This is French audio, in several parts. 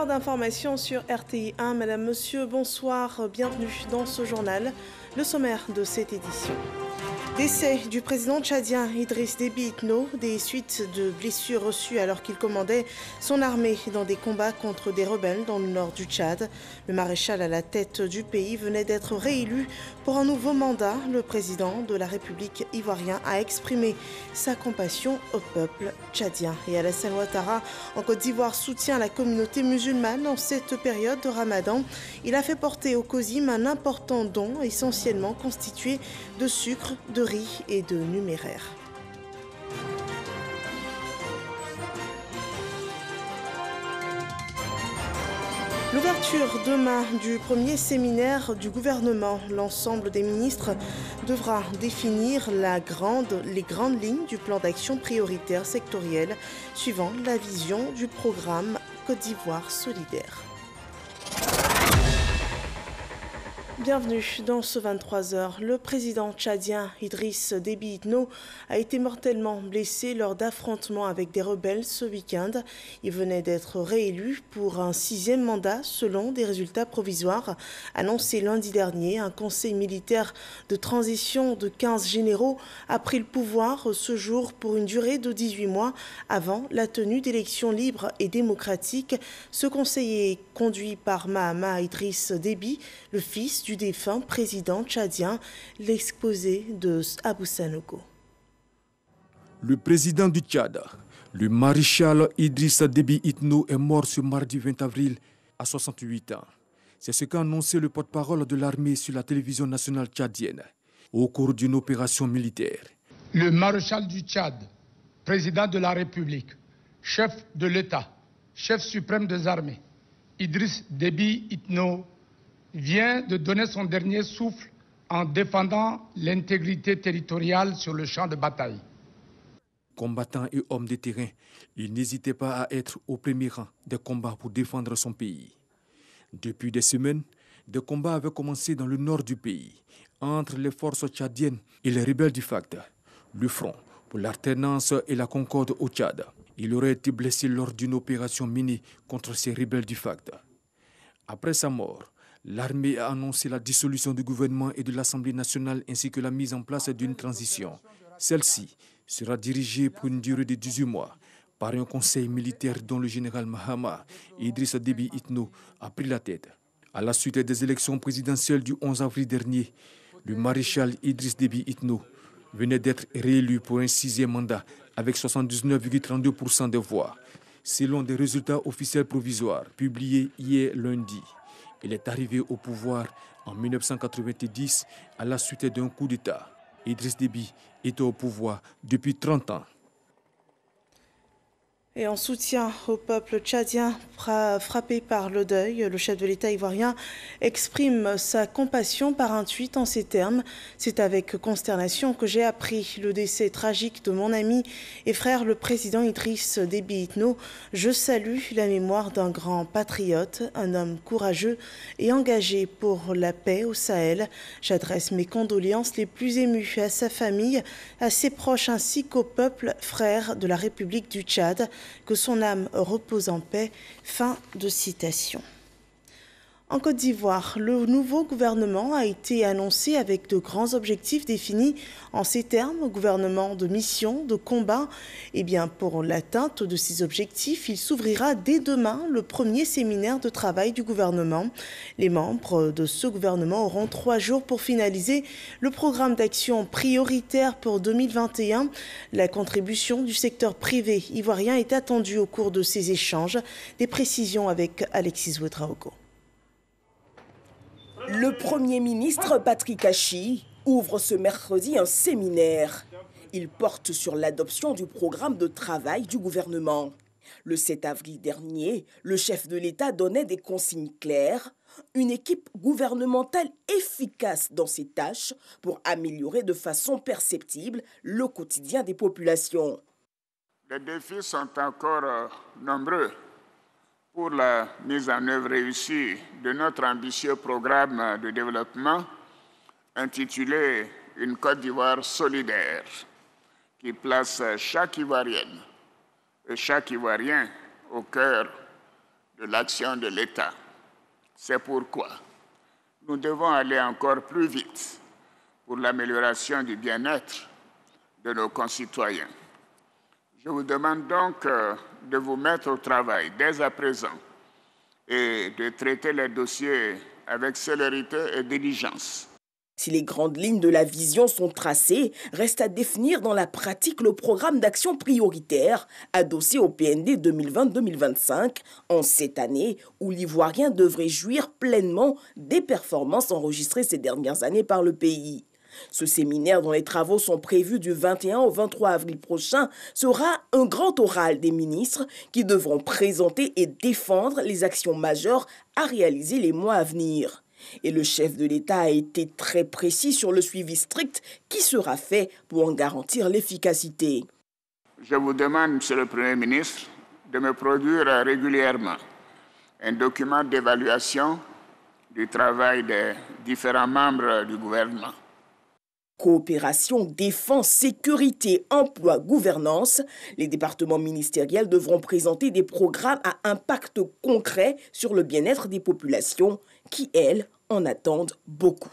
heure d'information sur RTI 1. Madame, Monsieur, bonsoir, bienvenue dans ce journal. Le sommaire de cette édition. Décès du président tchadien Idriss Déby Itno, des suites de blessures reçues alors qu'il commandait son armée dans des combats contre des rebelles dans le nord du Tchad. Le maréchal à la tête du pays venait d'être réélu pour un nouveau mandat. Le président de la République ivoirien a exprimé sa compassion au peuple tchadien. Et Alassane Ouattara, en Côte d'Ivoire, soutient la communauté musulmane en cette période de Ramadan. Il a fait porter au COSIM un important don, essentiellement constitué de sucre, de riz et de numéraire. L'ouverture demain du premier séminaire du gouvernement. L'ensemble des ministres devra définir les grandes lignes du plan d'action prioritaire sectoriel suivant la vision du programme Côte d'Ivoire solidaire. Bienvenue dans ce 23h. Le président tchadien Idriss Déby Itno a été mortellement blessé lors d'affrontements avec des rebelles ce week-end. Il venait d'être réélu pour un 6e mandat selon des résultats provisoires annoncés lundi dernier. Un conseil militaire de transition de 15 généraux a pris le pouvoir ce jour pour une durée de 18 mois avant la tenue d'élections libres et démocratiques. Ce conseil est conduit par Mahama Idriss Déby, le fils du défunt président tchadien, l'exposé de Abou Sanogo. Le président du Tchad, le maréchal Idriss Déby Itno, est mort ce mardi 20 avril à 68 ans. C'est ce qu'a annoncé le porte-parole de l'armée sur la télévision nationale tchadienne au cours d'une opération militaire. Le maréchal du Tchad, président de la République, chef de l'État, chef suprême des armées, Idriss Déby Itno, vient de donner son dernier souffle en défendant l'intégrité territoriale sur le champ de bataille. Combattant et homme de terrain, il n'hésitait pas à être au premier rang des combats pour défendre son pays. Depuis des semaines, des combats avaient commencé dans le nord du pays, entre les forces tchadiennes et les rebelles du FACT, le Front pour l'alternance et la concorde au Tchad. Il aurait été blessé lors d'une opération menée contre ces rebelles du FACT. Après sa mort, l'armée a annoncé la dissolution du gouvernement et de l'Assemblée nationale ainsi que la mise en place d'une transition. Celle-ci sera dirigée pour une durée de 18 mois par un conseil militaire dont le général Mahama Idriss Déby Itno a pris la tête. À la suite des élections présidentielles du 11 avril dernier, le maréchal Idriss Déby Itno venait d'être réélu pour un 6e mandat avec 79,32% des voix, selon des résultats officiels provisoires publiés hier lundi. Il est arrivé au pouvoir en 1990 à la suite d'un coup d'État. Idriss Déby était au pouvoir depuis 30 ans. Et en soutien au peuple tchadien frappé par le deuil, le chef de l'État ivoirien exprime sa compassion par un tweet en ces termes. C'est avec consternation que j'ai appris le décès tragique de mon ami et frère, le président Idriss Déby Itno. Je salue la mémoire d'un grand patriote, un homme courageux et engagé pour la paix au Sahel. J'adresse mes condoléances les plus émues à sa famille, à ses proches ainsi qu'au peuple frère de la République du Tchad. Que son âme repose en paix. Fin de citation. En Côte d'Ivoire, le nouveau gouvernement a été annoncé avec de grands objectifs définis en ces termes, gouvernement de mission, de combat. Eh bien, pour l'atteinte de ces objectifs, il s'ouvrira dès demain le premier séminaire de travail du gouvernement. Les membres de ce gouvernement auront 3 jours pour finaliser le programme d'action prioritaire pour 2021. La contribution du secteur privé ivoirien est attendue au cours de ces échanges. Des précisions avec Alexis Ouedraogo. Le Premier ministre Patrick Achi ouvre ce mercredi un séminaire. Il porte sur l'adoption du programme de travail du gouvernement. Le 7 avril dernier, le chef de l'État donnait des consignes claires, une équipe gouvernementale efficace dans ses tâches pour améliorer de façon perceptible le quotidien des populations. Les défis sont encore nombreux pour la mise en œuvre réussie de notre ambitieux programme de développement intitulé « Une Côte d'Ivoire solidaire » qui place chaque Ivoirienne et chaque Ivoirien au cœur de l'action de l'État. C'est pourquoi nous devons aller encore plus vite pour l'amélioration du bien-être de nos concitoyens. Je vous demande donc de vous mettre au travail dès à présent et de traiter les dossiers avec célérité et diligence. Si les grandes lignes de la vision sont tracées, reste à définir dans la pratique le programme d'action prioritaire adossé au PND 2020-2025 en cette année où l'Ivoirien devrait jouir pleinement des performances enregistrées ces dernières années par le pays. Ce séminaire, dont les travaux sont prévus du 21 au 23 avril prochain, sera un grand oral des ministres qui devront présenter et défendre les actions majeures à réaliser les mois à venir. Et le chef de l'État a été très précis sur le suivi strict qui sera fait pour en garantir l'efficacité. Je vous demande, Monsieur le Premier ministre, de me produire régulièrement un document d'évaluation du travail des différents membres du gouvernement. Coopération, défense, sécurité, emploi, gouvernance. Les départements ministériels devront présenter des programmes à impact concret sur le bien-être des populations qui, elles, en attendent beaucoup.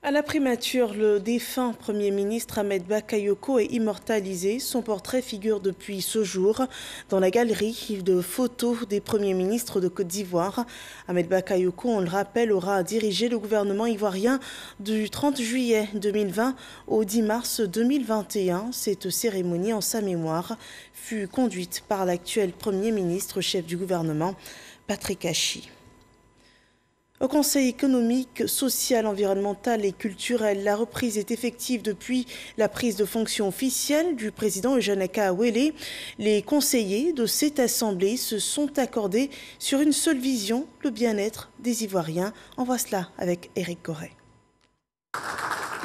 À la primature, le défunt Premier ministre Ahmed Bakayoko est immortalisé. Son portrait figure depuis ce jour dans la galerie de photos des premiers ministres de Côte d'Ivoire. Ahmed Bakayoko, on le rappelle, aura dirigé le gouvernement ivoirien du 30 juillet 2020 au 10 mars 2021. Cette cérémonie en sa mémoire fut conduite par l'actuel Premier ministre, chef du gouvernement, Patrick Achi. Au Conseil économique, social, environnemental et culturel, la reprise est effective depuis la prise de fonction officielle du président Eugène Akaawele. Les conseillers de cette assemblée se sont accordés sur une seule vision, le bien-être des Ivoiriens. On voit cela avec Éric Corret.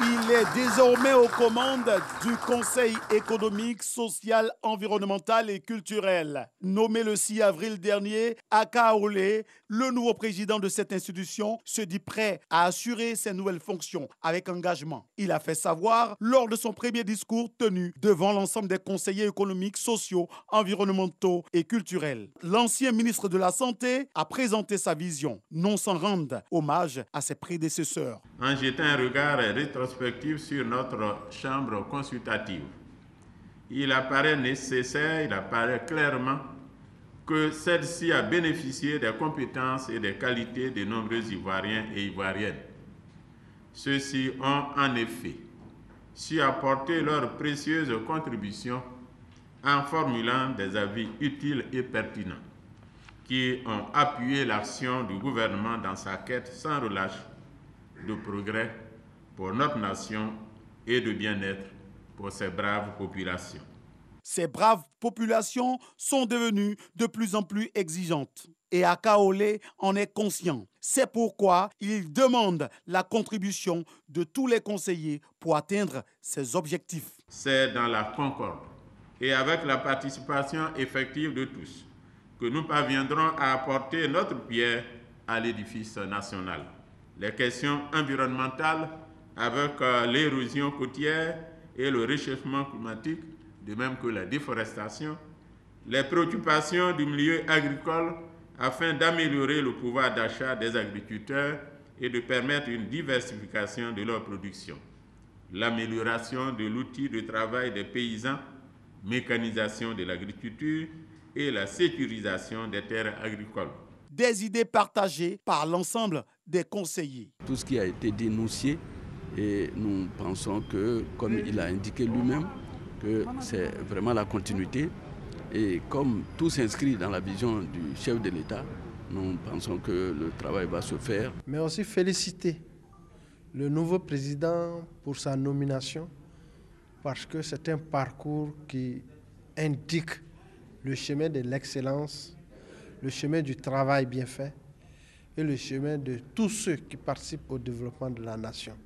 Il est désormais aux commandes du Conseil économique, social, environnemental et culturel. Nommé le 6 avril dernier, Akaawele, le nouveau président de cette institution, se dit prêt à assurer ses nouvelles fonctions avec engagement. Il a fait savoir lors de son premier discours tenu devant l'ensemble des conseillers économiques, sociaux, environnementaux et culturels. L'ancien ministre de la Santé a présenté sa vision, non sans rendre hommage à ses prédécesseurs. En jetant un regard rétrospectif sur notre chambre consultative, il apparaît nécessaire, il apparaît clairement que celle-ci a bénéficié des compétences et des qualités de nombreux Ivoiriens et Ivoiriennes. Ceux-ci ont en effet su apporter leurs précieuses contributions en formulant des avis utiles et pertinents qui ont appuyé l'action du gouvernement dans sa quête sans relâche de progrès pour notre nation et de bien-être pour ces braves populations. Ces braves populations sont devenues de plus en plus exigeantes et Akaawele en est conscient. C'est pourquoi il demande la contribution de tous les conseillers pour atteindre ces objectifs. C'est dans la concorde et avec la participation effective de tous que nous parviendrons à apporter notre pierre à l'édifice national. Les questions environnementales avec l'érosion côtière et le réchauffement climatique, de même que la déforestation, les préoccupations du milieu agricole afin d'améliorer le pouvoir d'achat des agriculteurs et de permettre une diversification de leur production, l'amélioration de l'outil de travail des paysans, mécanisation de l'agriculture et la sécurisation des terres agricoles. Des idées partagées par l'ensemble des conseillers. Tout ce qui a été dénoncé, et nous pensons que, comme il a indiqué lui-même, que c'est vraiment la continuité. Et comme tout s'inscrit dans la vision du chef de l'État, nous pensons que le travail va se faire. Mais aussi féliciter le nouveau président pour sa nomination, parce que c'est un parcours qui indique le chemin de l'excellence, le chemin du travail bien fait et le chemin de tous ceux qui participent au développement de la nation.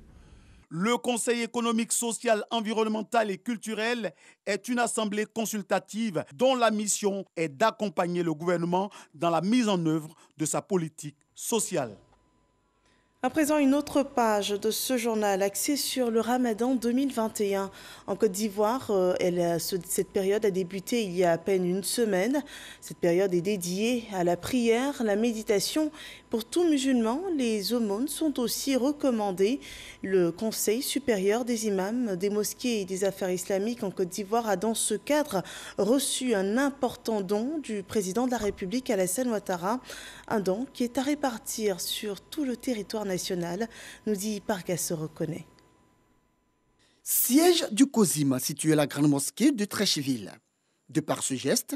Le Conseil économique, social, environnemental et culturel est une assemblée consultative dont la mission est d'accompagner le gouvernement dans la mise en œuvre de sa politique sociale. À présent, une autre page de ce journal axée sur le Ramadan 2021. En Côte d'Ivoire, cette période a débuté il y a à peine une semaine. Cette période est dédiée à la prière, la méditation. Pour tout musulman, les aumônes sont aussi recommandées. Le Conseil supérieur des imams des mosquées et des affaires islamiques en Côte d'Ivoire a dans ce cadre reçu un important don du président de la République, Alassane Ouattara. Un don qui est à répartir sur tout le territoire national, nous dit Parga se reconnaît. Siège du COSIM situé à la grande mosquée de Trécheville. De par ce geste,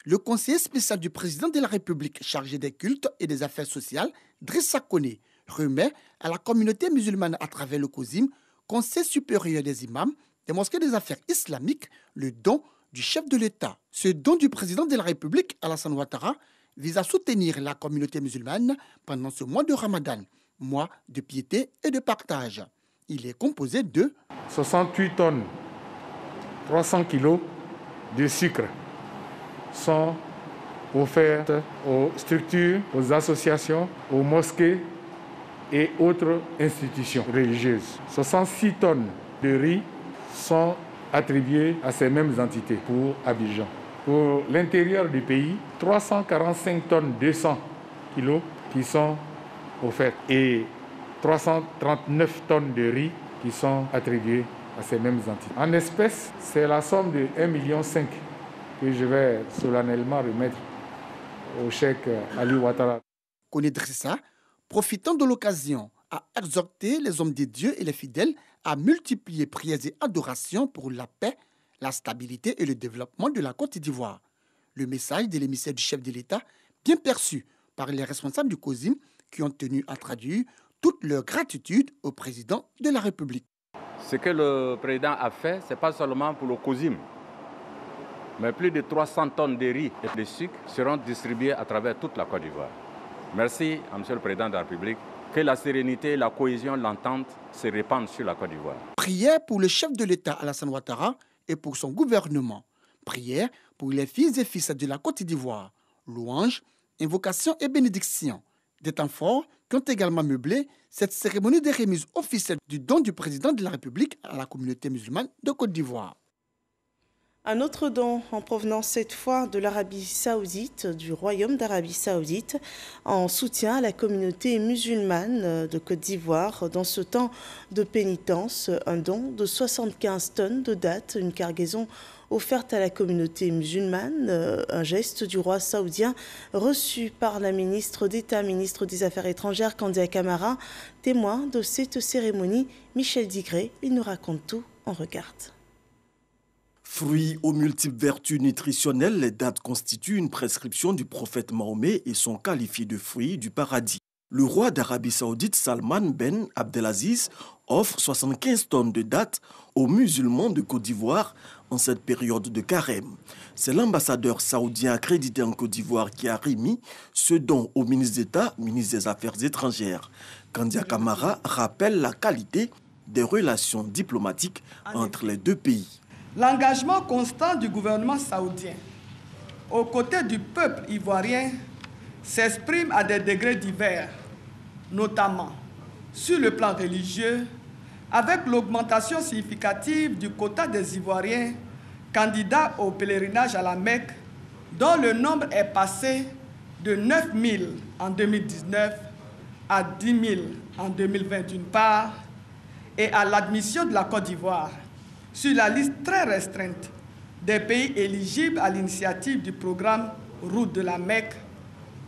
le conseiller spécial du président de la République chargé des cultes et des affaires sociales, Drissa Koné, remet à la communauté musulmane à travers le COSIM, Conseil supérieur des imams des mosquées des affaires islamiques, le don du chef de l'État. Ce don du président de la République, Alassane Ouattara, vise à soutenir la communauté musulmane pendant ce mois de Ramadan, mois de piété et de partage. Il est composé de 68 tonnes, 300 kilos de sucre sont offertes aux structures, aux associations, aux mosquées et autres institutions religieuses. 66 tonnes de riz sont attribuées à ces mêmes entités pour Abidjan. Pour l'intérieur du pays, 345 tonnes 200 kilos qui sont offertes et 339 tonnes de riz qui sont attribuées à ces mêmes entités. En espèces, c'est la somme de 1,5 million que je vais solennellement remettre au cheikh Ali Ouattara. Koné Drissa, profitant de l'occasion, a exhorté les hommes de Dieu et les fidèles à multiplier prières et adorations pour la paix, la stabilité et le développement de la Côte d'Ivoire. Le message de l'émissaire du chef de l'État, bien perçu par les responsables du COSIM qui ont tenu à traduire toute leur gratitude au président de la République. Ce que le président a fait, ce n'est pas seulement pour le COSIM, mais plus de 300 tonnes de riz et de sucre seront distribuées à travers toute la Côte d'Ivoire. Merci à M. le Président de la République. Que la sérénité, la cohésion, l'entente se répandent sur la Côte d'Ivoire. Prière pour le chef de l'État Alassane Ouattara et pour son gouvernement. Prière pour les filles et fils de la Côte d'Ivoire. Louanges, invocations et bénédictions. Des temps forts qui ont également meublé cette cérémonie de remise officielle du don du président de la République à la communauté musulmane de Côte d'Ivoire. Un autre don en provenance cette fois de l'Arabie Saoudite, du Royaume d'Arabie Saoudite, en soutien à la communauté musulmane de Côte d'Ivoire dans ce temps de pénitence. Un don de 75 tonnes de dattes, une cargaison offerte à la communauté musulmane, un geste du roi saoudien reçu par la ministre d'État, ministre des Affaires étrangères, Kandia Camara. Témoin de cette cérémonie, Michel Digré, il nous raconte tout, on regarde. Fruits aux multiples vertus nutritionnelles, les dattes constituent une prescription du prophète Mahomet et sont qualifiées de fruits du paradis. Le roi d'Arabie Saoudite, Salman Ben Abdelaziz, offre 75 tonnes de dattes aux musulmans de Côte d'Ivoire en cette période de carême. C'est l'ambassadeur saoudien accrédité en Côte d'Ivoire qui a remis ce don au ministre d'État, ministre des Affaires étrangères. Kandia Camara rappelle la qualité des relations diplomatiques entre les deux pays. L'engagement constant du gouvernement saoudien aux côtés du peuple ivoirien s'exprime à des degrés divers, notamment sur le plan religieux, avec l'augmentation significative du quota des Ivoiriens candidats au pèlerinage à la Mecque, dont le nombre est passé de 9 000 en 2019 à 10 000 en 2020 d'une part, et à l'admission de la Côte d'Ivoire sur la liste très restreinte des pays éligibles à l'initiative du programme Route de la Mecque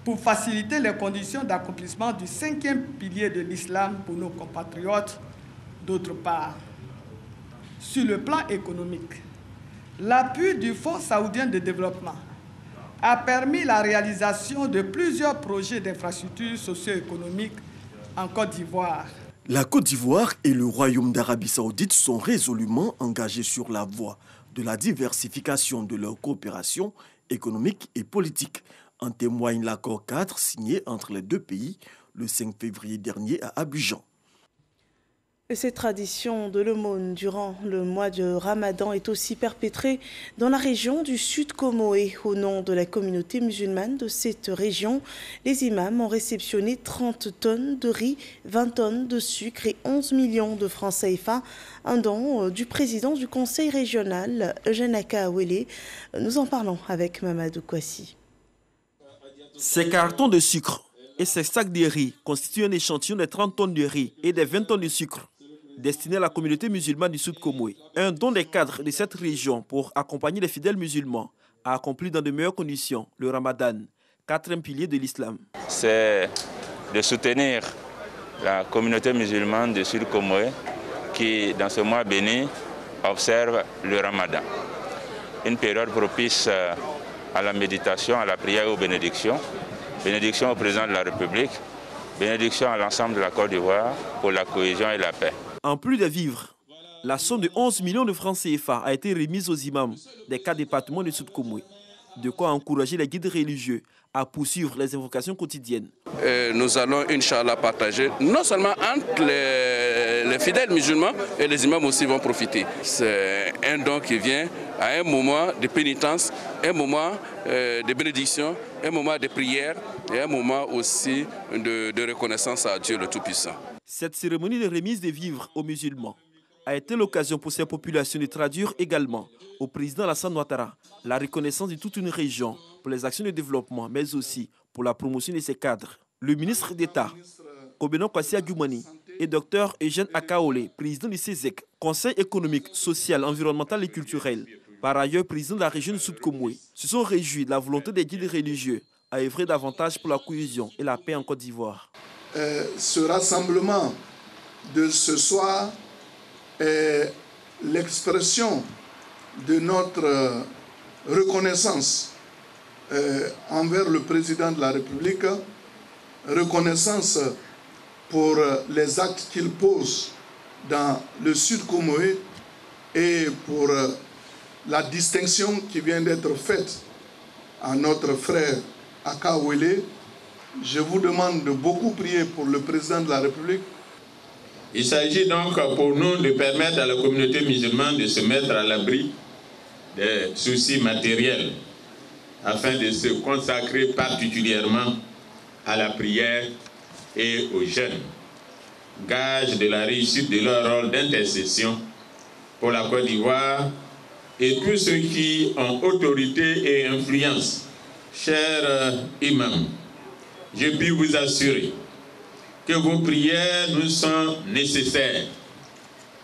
pour faciliter les conditions d'accomplissement du 5e pilier de l'islam pour nos compatriotes. D'autre part, sur le plan économique, l'appui du Fonds saoudien de développement a permis la réalisation de plusieurs projets d'infrastructures socio-économiques en Côte d'Ivoire. La Côte d'Ivoire et le Royaume d'Arabie Saoudite sont résolument engagés sur la voie de la diversification de leur coopération économique et politique. En témoigne l'accord 4 signé entre les deux pays le 5 février dernier à Abidjan. Cette tradition de l'aumône durant le mois de Ramadan est aussi perpétrée dans la région du Sud Comoé. Au nom de la communauté musulmane de cette région, les imams ont réceptionné 30 tonnes de riz, 20 tonnes de sucre et 11 millions de francs CFA, un don du président du conseil régional, Eugène Akaawele. Nous en parlons avec Mamadou Kouassi. Ces cartons de sucre et ces sacs de riz constituent un échantillon de 30 tonnes de riz et de 20 tonnes de sucre destiné à la communauté musulmane du Sud Comoé. Un don des cadres de cette région pour accompagner les fidèles musulmans à accomplir dans de meilleures conditions le Ramadan, quatrième pilier de l'islam. C'est de soutenir la communauté musulmane du Sud Comoé qui, dans ce mois béni, observe le Ramadan. Une période propice à la méditation, à la prière et aux bénédictions. Bénédiction au président de la République, bénédiction à l'ensemble de la Côte d'Ivoire pour la cohésion et la paix. En plus de vivres, la somme de 11 millions de francs CFA a été remise aux imams des 4 départements du Sud Comoé. De quoi encourager les guides religieux à poursuivre les invocations quotidiennes. Nous allons, Inch'Allah, partager, non seulement entre les fidèles musulmans, et les imams aussi vont profiter. C'est un don qui vient à un moment de pénitence, un moment de bénédiction, un moment de prière et un moment aussi de reconnaissance à Dieu le Tout-Puissant. Cette cérémonie de remise des vivres aux musulmans a été l'occasion pour ces populations de traduire également au président Alassane Ouattara la reconnaissance de toute une région pour les actions de développement, mais aussi pour la promotion de ses cadres. Le ministre d'État, Kobeno Kwasi Adjoumani, et Dr Eugène Akaawele, président du CESEC, Conseil économique, social, environnemental et culturel, par ailleurs président de la région du Sud Comoé, se sont réjouis de la volonté des guides religieux à œuvrer davantage pour la cohésion et la paix en Côte d'Ivoire. Ce rassemblement de ce soir est l'expression de notre reconnaissance envers le président de la République, reconnaissance pour les actes qu'il pose dans le Sud Comoé et pour la distinction qui vient d'être faite à notre frère Akaawele. Je vous demande de beaucoup prier pour le président de la République. Il s'agit donc pour nous de permettre à la communauté musulmane de se mettre à l'abri des soucis matériels afin de se consacrer particulièrement à la prière et aux jeûnes, gage de la réussite de leur rôle d'intercession pour la Côte d'Ivoire et tous ceux qui ont autorité et influence. Chers imams, je puis vous assurer que vos prières nous sont nécessaires.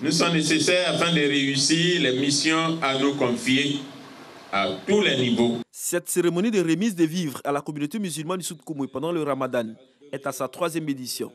Nous sont nécessaires afin de réussir les missions à nous confier à tous les niveaux. Cette cérémonie de remise des vivres à la communauté musulmane du Sud Comoé pendant le Ramadan est à sa 3e édition.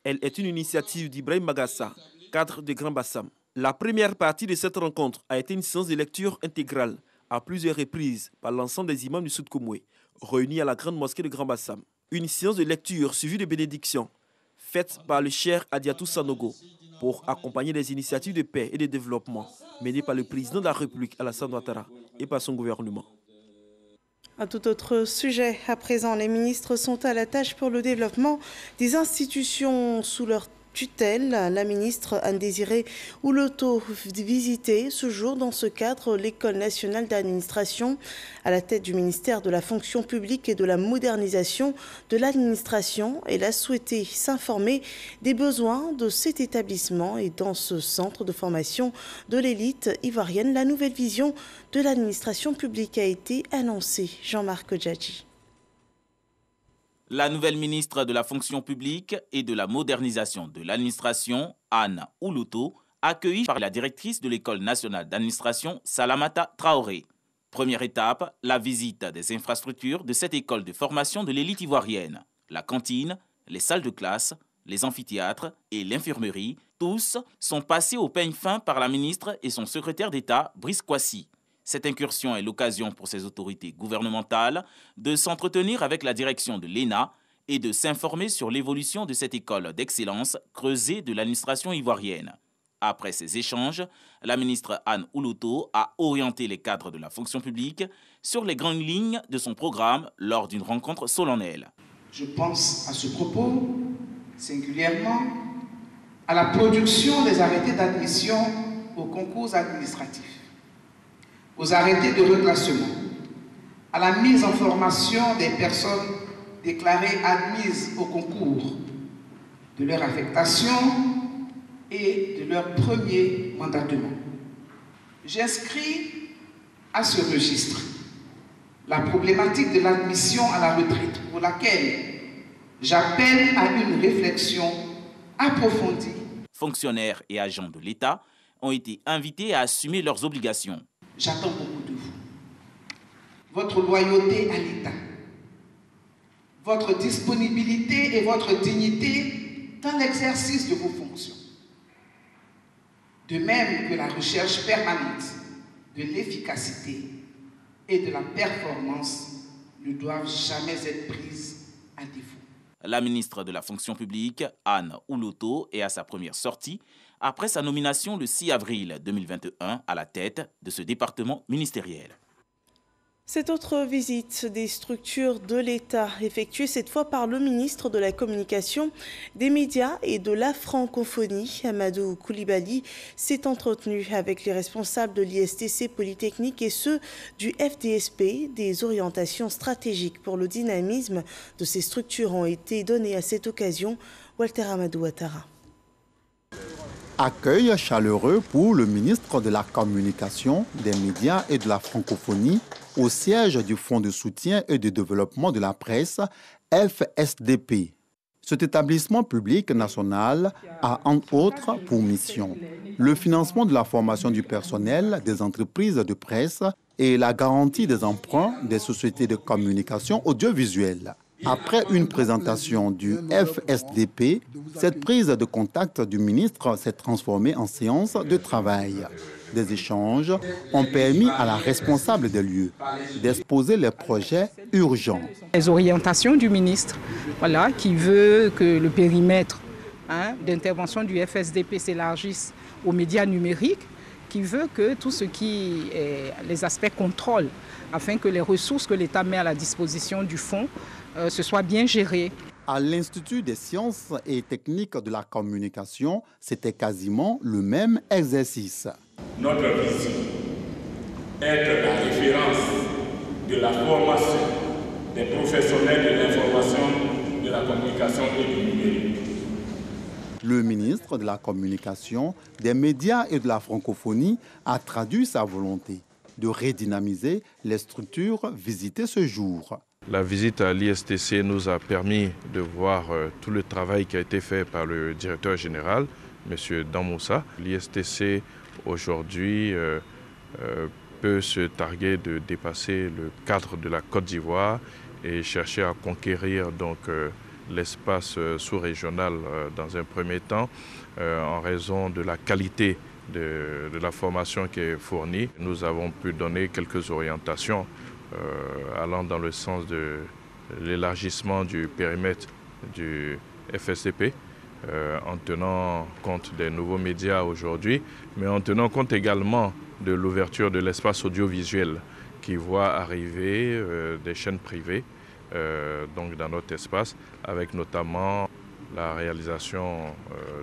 Elle est une initiative d'Ibrahim Magassa, cadre de Grand Bassam. La première partie de cette rencontre a été une séance de lecture intégrale à plusieurs reprises par l'ensemble des imams du Sud Comoé, réunis à la grande mosquée de Grand Bassam. Une séance de lecture suivie de bénédictions faite par le Cheikh Adiatou Sanogo pour accompagner les initiatives de paix et de développement menées par le président de la République Alassane Ouattara et par son gouvernement. Un tout autre sujet. À présent, les ministres sont à la tâche pour le développement des institutions sous leur tutelle. La ministre Anne-Désirée Ouloto visitait ce jour dans ce cadre l'École nationale d'administration à la tête du ministère de la fonction publique et de la modernisation de l'administration. Elle a souhaité s'informer des besoins de cet établissement et dans ce centre de formation de l'élite ivoirienne. La nouvelle vision de l'administration publique a été annoncée. Jean-Marc Djadji. La nouvelle ministre de la fonction publique et de la modernisation de l'administration, Anne Ouloto, accueillie par la directrice de l'École nationale d'administration, Salamata Traoré. Première étape, la visite des infrastructures de cette école de formation de l'élite ivoirienne. La cantine, les salles de classe, les amphithéâtres et l'infirmerie, tous sont passés au peigne fin par la ministre et son secrétaire d'État, Brice Kwasi. Cette incursion est l'occasion pour ces autorités gouvernementales de s'entretenir avec la direction de l'ENA et de s'informer sur l'évolution de cette école d'excellence creusée de l'administration ivoirienne. Après ces échanges, la ministre Anne Ouloto a orienté les cadres de la fonction publique sur les grandes lignes de son programme lors d'une rencontre solennelle. Je pense à ce propos singulièrement à la production des arrêtés d'admission aux concours administratifs, aux arrêtés de reclassement, à la mise en formation des personnes déclarées admises au concours, de leur affectation et de leur premier mandatement. J'inscris à ce registre la problématique de l'admission à la retraite, pour laquelle j'appelle à une réflexion approfondie. Fonctionnaires et agents de l'État ont été invités à assumer leurs obligations. J'attends beaucoup de vous. Votre loyauté à l'État, votre disponibilité et votre dignité dans l'exercice de vos fonctions. De même que la recherche permanente de l'efficacité et de la performance ne doivent jamais être prises à défaut. La ministre de la fonction publique, Anne Oulouto, est à sa première sortie après sa nomination le 6 avril 2021 à la tête de ce département ministériel. Cette autre visite des structures de l'État, effectuée cette fois par le ministre de la Communication, des médias et de la francophonie, Amadou Koulibaly, s'est entretenu avec les responsables de l'ISTC Polytechnique et ceux du FDSP. Des orientations stratégiques pour le dynamisme de ces structures ont été données à cette occasion. Walter Amadou Ouattara. Accueil chaleureux pour le ministre de la Communication, des médias et de la francophonie au siège du Fonds de soutien et de développement de la presse, FSDP. Cet établissement public national a entre autres pour mission le financement de la formation du personnel des entreprises de presse et la garantie des emprunts des sociétés de communication audiovisuelle. Après une présentation du FSDP, cette prise de contact du ministre s'est transformée en séance de travail. Des échanges ont permis à la responsable des lieux d'exposer les projets urgents. Les orientations du ministre, voilà, qui veut que le périmètre d'intervention du FSDP s'élargisse aux médias numériques, qui veut que tout ce qui est les aspects contrôle, afin que les ressources que l'État met à la disposition du fonds se soient bien gérées. À l'Institut des sciences et techniques de la communication, c'était quasiment le même exercice. Notre vision, être la référence de la formation des professionnels de l'information, de la communication et du numérique. Le ministre de la Communication, des médias et de la francophonie a traduit sa volonté de redynamiser les structures visitées ce jour. La visite à l'ISTC nous a permis de voir tout le travail qui a été fait par le directeur général, M. Damoussa. L'ISTC aujourd'hui peut se targuer de dépasser le cadre de la Côte d'Ivoire et chercher à conquérir donc l'espace sous-régional dans un premier temps en raison de la qualité de la formation qui est fournie. Nous avons pu donner quelques orientations allant dans le sens de l'élargissement du périmètre du FSDP en tenant compte des nouveaux médias aujourd'hui, mais en tenant compte également de l'ouverture de l'espace audiovisuel qui voit arriver des chaînes privées donc dans notre espace, avec notamment la réalisation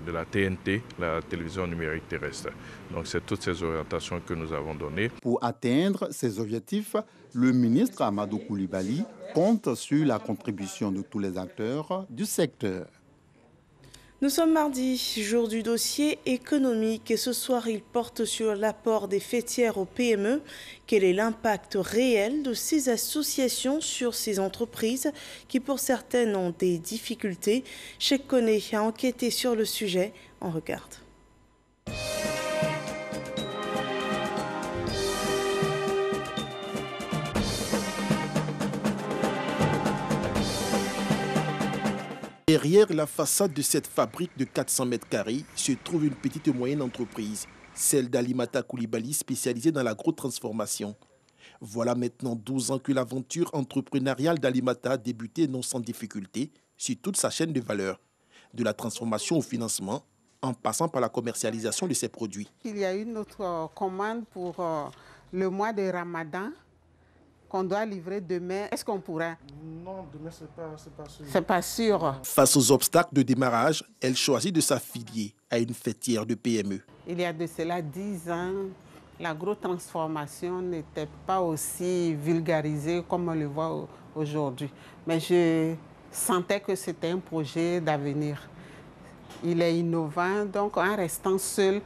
de la TNT, la télévision numérique terrestre. Donc c'est toutes ces orientations que nous avons données. Pour atteindre ces objectifs, le ministre Amadou Koulibaly compte sur la contribution de tous les acteurs du secteur. Nous sommes mardi, jour du dossier économique, et ce soir, il porte sur l'apport des fêtières aux PME. Quel est l'impact réel de ces associations sur ces entreprises qui, pour certaines, ont des difficultés? Cheikh Koné a enquêté sur le sujet. On regarde. Derrière la façade de cette fabrique de 400 mètres carrés se trouve une petite et moyenne entreprise, celle d'Alimata Koulibaly, spécialisée dans l'agro-transformation. Voilà maintenant 12 ans que l'aventure entrepreneuriale d'Alimata a débuté non sans difficulté sur toute sa chaîne de valeur, de la transformation au financement, en passant par la commercialisation de ses produits. Il y a une autre commande pour le mois de Ramadan qu'on doit livrer demain, est-ce qu'on pourra? Non, demain, c'est pas sûr. C'est pas sûr. Face aux obstacles de démarrage, elle choisit de s'affilier à une fêtière de PME. Il y a de cela 10 ans, l'agrotransformation n'était pas aussi vulgarisée comme on le voit aujourd'hui. Mais je sentais que c'était un projet d'avenir. Il est innovant, donc en restant seul,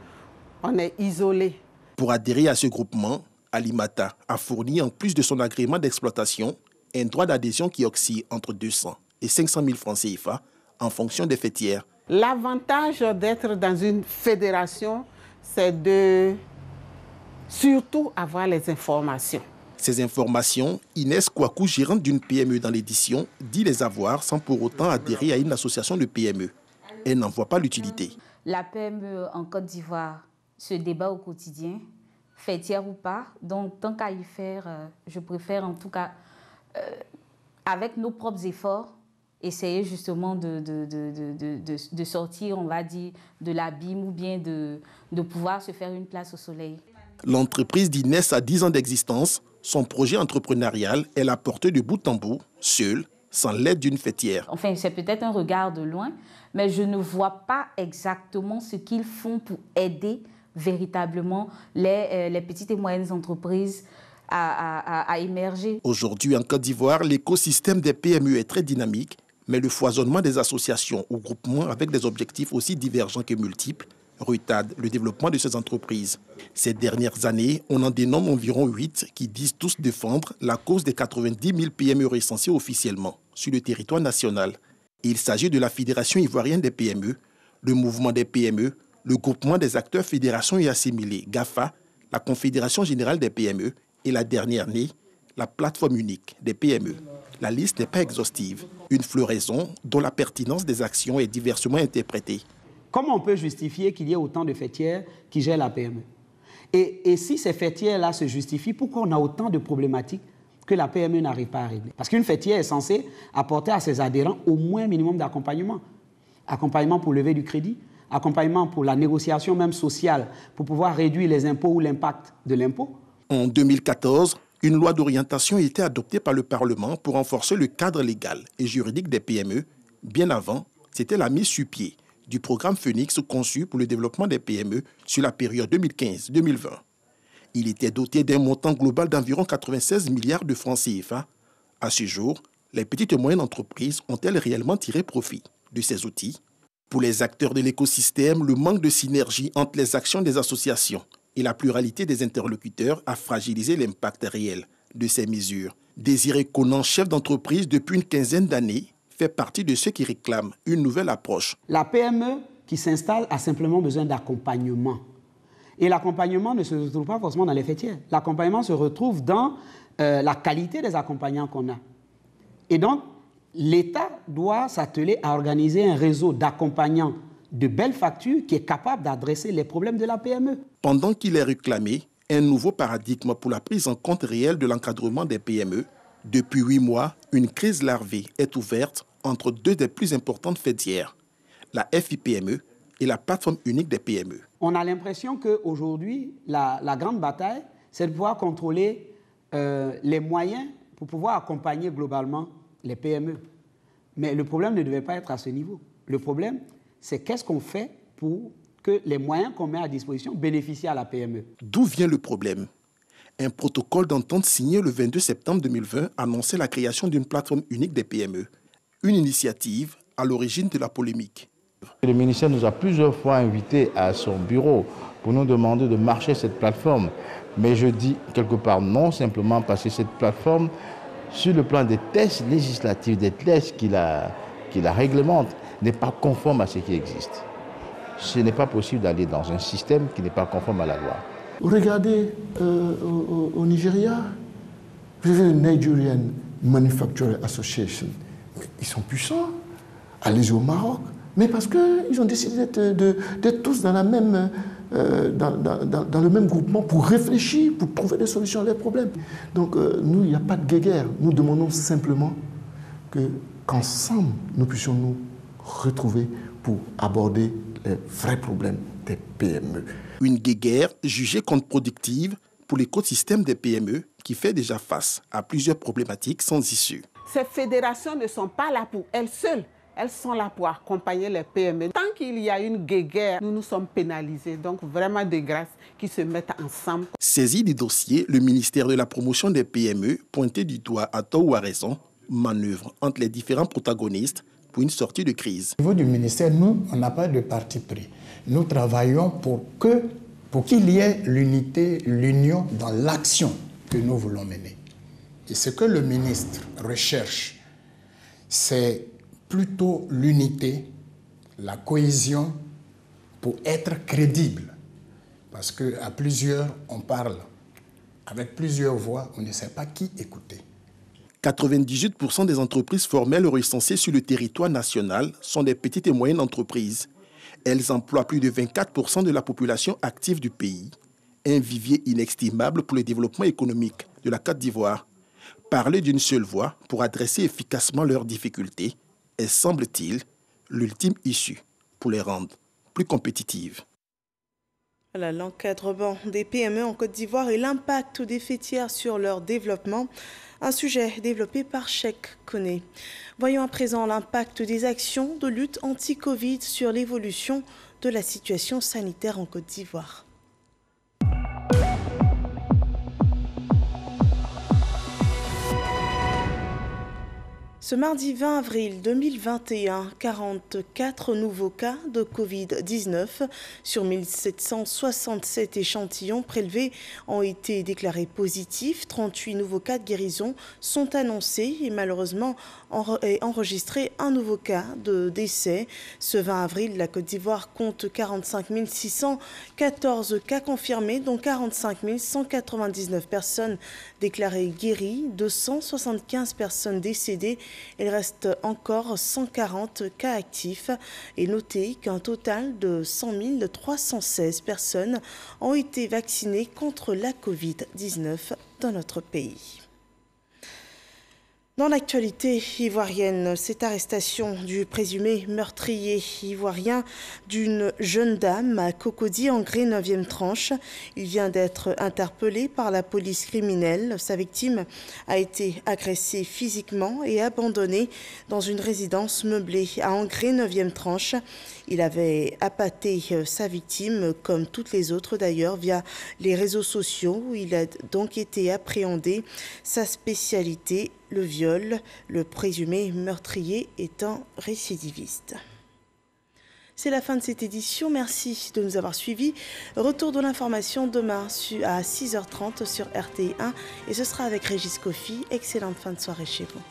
on est isolé. Pour adhérer à ce groupement, Alimata a fourni, en plus de son agrément d'exploitation, un droit d'adhésion qui oscille entre 200 et 500 000 francs CFA en fonction des fêtières. L'avantage d'être dans une fédération, c'est de surtout avoir les informations. Ces informations, Inès Kouakou, gérante d'une PME dans l'édition, dit les avoir sans pour autant adhérer à une association de PME. Elle n'en voit pas l'utilité. La PME en Côte d'Ivoire se débat au quotidien, fêtière ou pas. Donc, tant qu'à y faire, je préfère en tout cas, avec nos propres efforts, essayer justement de sortir, on va dire, de l'abîme ou bien de pouvoir se faire une place au soleil. L'entreprise d'Inès a 10 ans d'existence. Son projet entrepreneurial, elle a porté de bout en bout, seule, sans l'aide d'une fêtière. Enfin, c'est peut-être un regard de loin, mais je ne vois pas exactement ce qu'ils font pour aider véritablement les petites et moyennes entreprises à émerger. Aujourd'hui, en Côte d'Ivoire, l'écosystème des PME est très dynamique, mais le foisonnement des associations ou groupements avec des objectifs aussi divergents que multiples retarde le développement de ces entreprises. Ces dernières années, on en dénomme environ 8 qui disent tous défendre la cause des 90 000 PME recensées officiellement sur le territoire national. Il s'agit de la Fédération ivoirienne des PME, le Mouvement des PME, le Groupement des acteurs fédérations et assimilés, GAFA, la Confédération générale des PME et la dernière née, la plateforme unique des PME. La liste n'est pas exhaustive, une floraison dont la pertinence des actions est diversement interprétée. Comment on peut justifier qu'il y ait autant de fêtières qui gèrent la PME? Et si ces fêtières-là se justifient, pourquoi on a autant de problématiques que la PME n'arrive pas à régler? Parce qu'une fêtière est censée apporter à ses adhérents au moins un minimum d'accompagnement. Accompagnement pour lever du crédit, accompagnement pour la négociation même sociale, pour pouvoir réduire les impôts ou l'impact de l'impôt. En 2014, une loi d'orientation a été adoptée par le Parlement pour renforcer le cadre légal et juridique des PME. Bien avant, c'était la mise sur pied du programme Phoenix conçu pour le développement des PME sur la période 2015-2020. Il était doté d'un montant global d'environ 96 milliards de francs CFA. À ce jour, les petites et moyennes entreprises ont-elles réellement tiré profit de ces outils? Pour les acteurs de l'écosystème, le manque de synergie entre les actions des associations et la pluralité des interlocuteurs a fragilisé l'impact réel de ces mesures. Désiré Conan, chef d'entreprise depuis une quinzaine d'années, fait partie de ceux qui réclament une nouvelle approche. La PME qui s'installe a simplement besoin d'accompagnement. Et l'accompagnement ne se retrouve pas forcément dans les fêtières. L'accompagnement se retrouve dans la qualité des accompagnants qu'on a. Et donc, l'État doit s'atteler à organiser un réseau d'accompagnants de belles factures qui est capable d'adresser les problèmes de la PME. Pendant qu'il est réclamé un nouveau paradigme pour la prise en compte réelle de l'encadrement des PME, depuis 8 mois, une crise larvée est ouverte entre deux des plus importantes fêtières, la FIPME et la plateforme unique des PME. On a l'impression qu'aujourd'hui, la grande bataille, c'est de pouvoir contrôler les moyens pour pouvoir accompagner globalement les PME. Mais le problème ne devait pas être à ce niveau. Le problème, c'est qu'est-ce qu'on fait pour que les moyens qu'on met à disposition bénéficient à la PME. D'où vient le problème? Un protocole d'entente signé le 22 septembre 2020 annonçait la création d'une plateforme unique des PME, une initiative à l'origine de la polémique. Le ministère nous a plusieurs fois invités à son bureau pour nous demander de marcher cette plateforme. Mais je dis quelque part non, simplement parce que cette plateforme, sur le plan des tests législatifs, des tests qui la réglementent, n'est pas conforme à ce qui existe. Ce n'est pas possible d'aller dans un système qui n'est pas conforme à la loi. Regardez au Nigeria, vous avez le Nigerian Manufacturing Association. Ils sont puissants. Allez au Maroc. Mais parce qu'ils ont décidé d'être tous dans, dans le même groupement pour réfléchir, pour trouver des solutions à leurs problèmes. Donc nous, il n'y a pas de guéguerre. Nous demandons simplement qu'ensemble, nous puissions nous retrouver pour aborder les vrais problèmes des PME. Une guéguerre jugée contre-productive pour l'écosystème des PME qui fait déjà face à plusieurs problématiques sans issue. Ces fédérations ne sont pas là pour elles seules. Elles sont là pour accompagner les PME. Tant qu'il y a une guéguerre, nous sommes pénalisés. Donc vraiment de grâce qu'ils se mettent ensemble. Saisi du dossier, le ministère de la promotion des PME, pointé du doigt à tort ou à raison, manœuvre entre les différents protagonistes pour une sortie de crise. Au niveau du ministère, nous, on n'a pas de parti pris. Nous travaillons pour qu'il y ait l'unité, l'union dans l'action que nous voulons mener. Et ce que le ministre recherche, c'est plutôt l'unité, la cohésion pour être crédible. Parce qu'à plusieurs, on parle avec plusieurs voix, on ne sait pas qui écouter. 98% des entreprises formelles recensées sur le territoire national sont des petites et moyennes entreprises. Elles emploient plus de 24% de la population active du pays. Un vivier inestimable pour le développement économique de la Côte d'Ivoire. Parler d'une seule voix pour adresser efficacement leurs difficultés est, semble-t-il, l'ultime issue pour les rendre plus compétitives. L'encadrement des PME en Côte d'Ivoire et l'impact des fêtières sur leur développement, un sujet développé par Cheikh Koné. Voyons à présent l'impact des actions de lutte anti-Covid sur l'évolution de la situation sanitaire en Côte d'Ivoire. Ce mardi 20 avril 2021, 44 nouveaux cas de Covid-19 sur 1767 échantillons prélevés ont été déclarés positifs. 38 nouveaux cas de guérison sont annoncés et malheureusement enregistré un nouveau cas de décès. Ce 20 avril, la Côte d'Ivoire compte 45 614 cas confirmés, dont 45 199 personnes déclarées guéries, 275 personnes décédées. Il reste encore 140 cas actifs et notez qu'un total de 100 316 personnes ont été vaccinées contre la Covid-19 dans notre pays. Dans l'actualité ivoirienne, cette arrestation du présumé meurtrier ivoirien d'une jeune dame à Cocody en Gré 9e tranche. Il vient d'être interpellé par la police criminelle. Sa victime a été agressée physiquement et abandonnée dans une résidence meublée à Angré 9e tranche. Il avait appâté sa victime, comme toutes les autres d'ailleurs, via les réseaux sociaux. Il a donc été appréhendé. Sa spécialité, le viol, le présumé meurtrier est un récidiviste. C'est la fin de cette édition. Merci de nous avoir suivis. Retour de l'information demain à 6h30 sur RTI1 et ce sera avec Régis Kofi. Excellente fin de soirée chez vous.